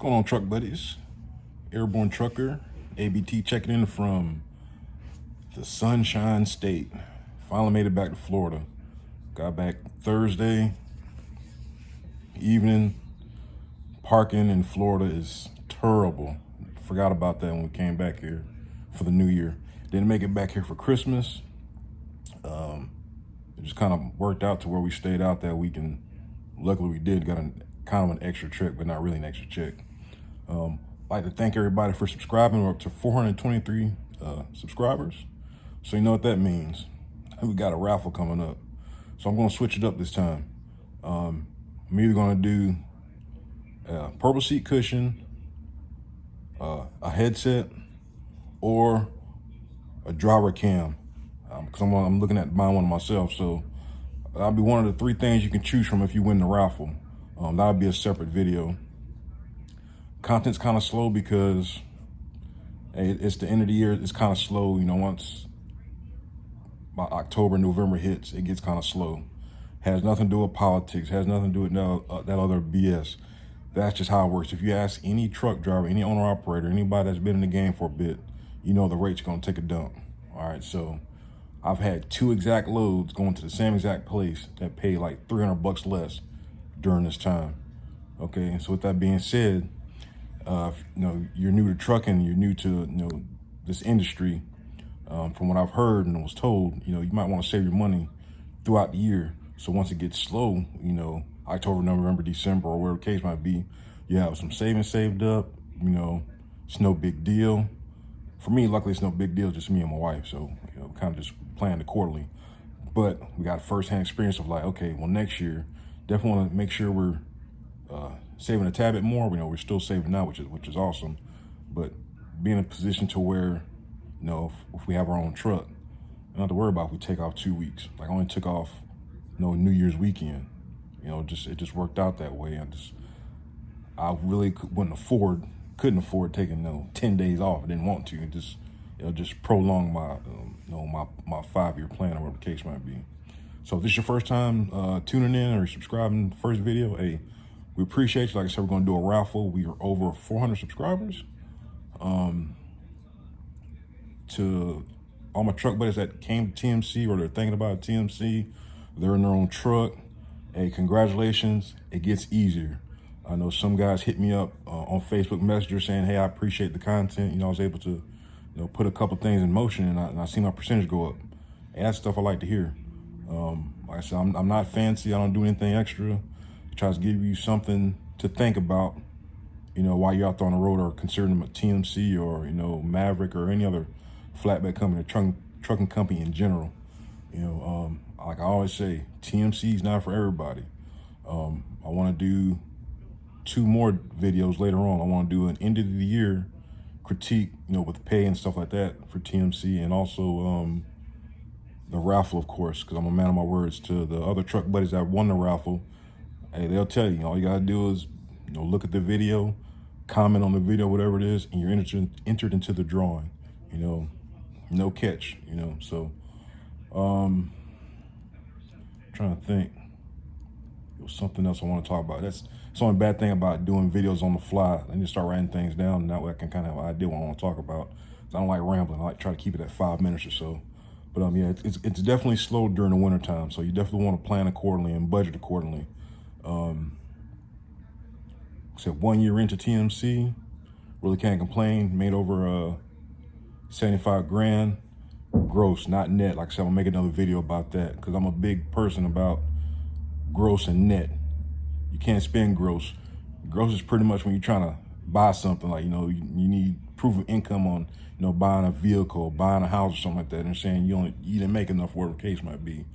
going on, truck buddies? Airborne Trucker, ABT checking in from the Sunshine State. Finally made it back to Florida. Got back Thursday evening. Parking in Florida is terrible. Forgot about that when we came back here for the new year. Didn't make it back here for Christmas. It just kind of worked out to where we stayed out that week, and luckily we did. Got kind of an extra check, but not really an extra check. I'd like to thank everybody for subscribing. We're up to 423 subscribers. So you know what that means. We got a raffle coming up. So I'm going to switch it up this time. I'm either going to do a purple seat cushion, a headset, or a driver cam. Because I'm looking at buying one myself. So that'll be one of the three things you can choose from if you win the raffle. That'll be a separate video. Content's kind of slow because it's the end of the year. It's kind of slow, you know. Once by October, November hits, it gets kind of slow. Has nothing to do with politics. Has nothing to do with that other BS. That's just how it works. If you ask any truck driver, any owner operator, anybody that's been in the game for a bit, you know the rate's gonna take a dump. All right, so I've had 2 exact loads going to the same exact place that paid like $300 less during this time. Okay, so with that being said, if, you're new to trucking, you're new to this industry. From what I've heard and was told, you might want to save your money throughout the year. So once it gets slow, October, November, December, or whatever the case might be, you have some savings saved up. It's no big deal. For me, luckily, it's no big deal. Just me and my wife, so kind of just planned accordingly. But we got firsthand experience of like, okay, well, next year, definitely want to make sure we're saving a tad bit more. We're still saving now, which is awesome. But being in a position to where, if we have our own truck, I don't have to worry about if we take off 2 weeks. Like I only took off, New Year's weekend. It just worked out that way. I really couldn't afford taking 10 days off. I didn't want to. It just prolong my my 5-year plan or whatever the case might be. So if this is your first time tuning in or subscribing to the first video, hey, we appreciate you. Like I said, we're going to do a raffle. We are over 400 subscribers. To all my truck buddies that came to TMC or they're thinking about TMC, they're in their own truck. Hey, congratulations. It gets easier. I know some guys hit me up on Facebook Messenger saying, hey, I appreciate the content. I was able to put a couple things in motion, and I see my percentage go up. And that's stuff I like to hear. Like I said, I'm not fancy. I don't do anything extra. I try to give you something to think about, while you're out there on the road or considering a TMC or, Maverick or any other flatbed company, trucking company in general. Like I always say, TMC is not for everybody. I want to do 2 more videos later on. I want to do an end of the year critique, with pay and stuff like that for TMC, and also the raffle, of course, because I'm a man of my words. To the other truck buddies that won the raffle, hey, they'll tell you, all you gotta do is, look at the video, comment on the video, whatever it is, and you're entered into the drawing. No catch. So trying to think. There was something else I want to talk about. That's the only bad thing about doing videos on the fly. I need to start writing things down, and that way I can kind of have an idea what I want to talk about. I don't like rambling. I like try to keep it at 5 minutes or so. But yeah, it's definitely slow during the winter time. So you definitely want to plan accordingly and budget accordingly. Except 1 year into TMC, really can't complain. Made over 75 grand gross, not net. Like I said, I'm gonna make another video about that because I'm a big person about gross and net. You can't spend gross. Gross is pretty much when you're trying to buy something, like, you need proof of income on, buying a vehicle, buying a house or something like that. And saying you didn't make enough, whatever the case might be.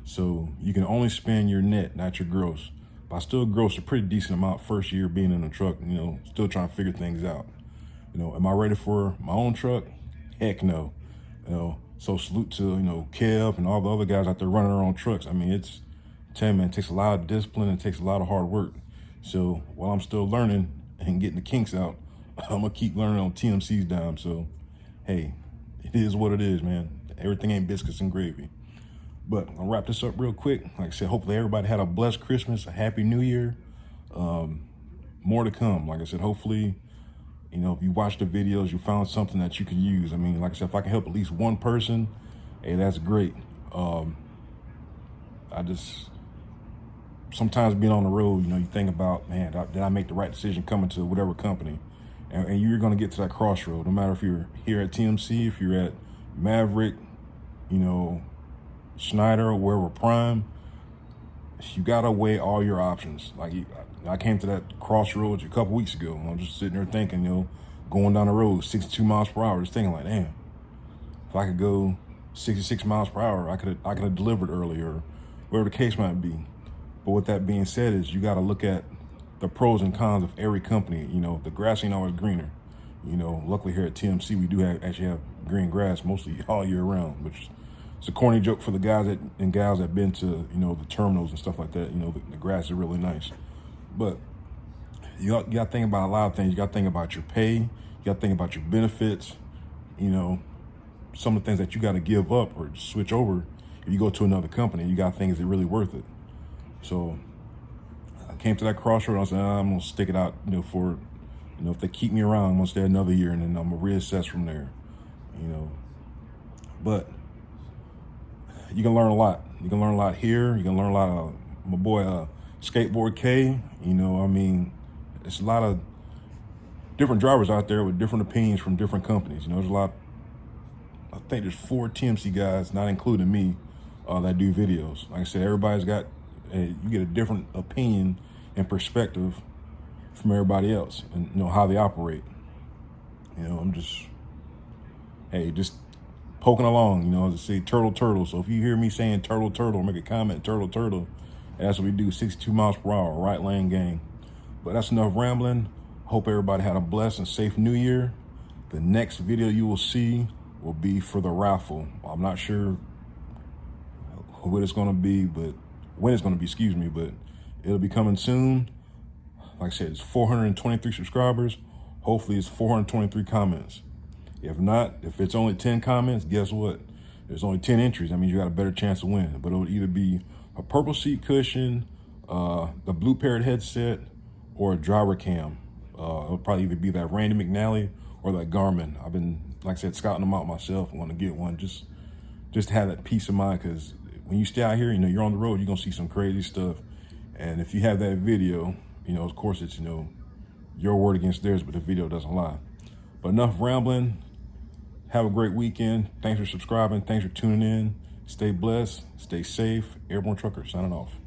So you can only spend your net, not your gross. But I still gross a pretty decent amount first year being in the truck, still trying to figure things out. Am I ready for my own truck? Heck no. So salute to, Kev and all the other guys out there running their own trucks. I mean, it takes a lot of discipline and it takes a lot of hard work. So while I'm still learning and getting the kinks out, I'm gonna keep learning on TMC's dime. So, hey, it is what it is, man. Everything ain't biscuits and gravy. But I'll wrap this up real quick. Like I said, hopefully everybody had a blessed Christmas, a happy New Year. more to come. Like I said, hopefully, you know, if you watch the videos, you found something that you can use. I mean, like I said, if I can help at least one person, hey, that's great. I just, sometimes being on the road, you know, you think about, man, did I make the right decision coming to whatever company? And you're going to get to that crossroad, no matter if you're here at TMC, if you're at Maverick, you know, Schneider, or wherever, Prime. You got to weigh all your options. Like, I came to that crossroads a couple weeks ago. I'm just sitting there thinking, you know, going down the road 62 miles per hour, just thinking like, damn, if I could go 66 miles per hour, I could have delivered earlier, whatever the case might be. But with that being said, is you got to look at the pros and cons of every company. You know, the grass ain't always greener. You know, luckily here at TMC, we do actually have green grass mostly all year round, which it's a corny joke for the guys and gals that been to, you know, the terminals and stuff like that. You know, the grass is really nice. But you got to think about a lot of things. You got to think about your pay. You got to think about your benefits. You know, some of the things that you got to give up or switch over if you go to another company. You got to think, is it really worth it? So I came to that crossroad. I said, I'm going to stick it out, you know, for, you know, if they keep me around, I'm going to stay another year, and then I'm going to reassess from there, you know. But you can learn a lot. You can learn a lot here. You can learn a lot of my boy Skateboard K. You know, I mean, it's a lot of different drivers out there with different opinions from different companies. You know, there's a lot. I think there's 4 TMC guys, not including me, that do videos. Like I said, everybody's got, you get a different opinion and perspective from everybody else, and you know how they operate. You know, I'm just, hey, just poking along. You know, as I say, turtle. So if you hear me saying turtle, make a comment, turtle. That's what we do, 62 miles per hour, right lane gang. But that's enough rambling. Hope everybody had a blessed and safe New Year. The next video you will see will be for the raffle. I'm not sure what it's going to be, but when it's going to be, excuse me, but it'll be coming soon. Like I said, it's 423 subscribers. Hopefully it's 423 comments. If not, if it's only 10 comments, guess what? There's only 10 entries. That means you got a better chance of winning. But it'll either be a purple seat cushion, the Blue Parrot headset, or a driver cam. It'll probably either be that Randy McNally or that Garmin. I've been, like I said, scouting them out myself. I want to get one just to have that peace of mind, because when you stay out here, you know, you're on the road, you're going to see some crazy stuff. And if you have that video, you know, of course it's, you know, your word against theirs, but the video doesn't lie. But enough rambling. Have a great weekend. Thanks for subscribing. Thanks for tuning in. Stay blessed. Stay safe. Airborne Trucker signing off.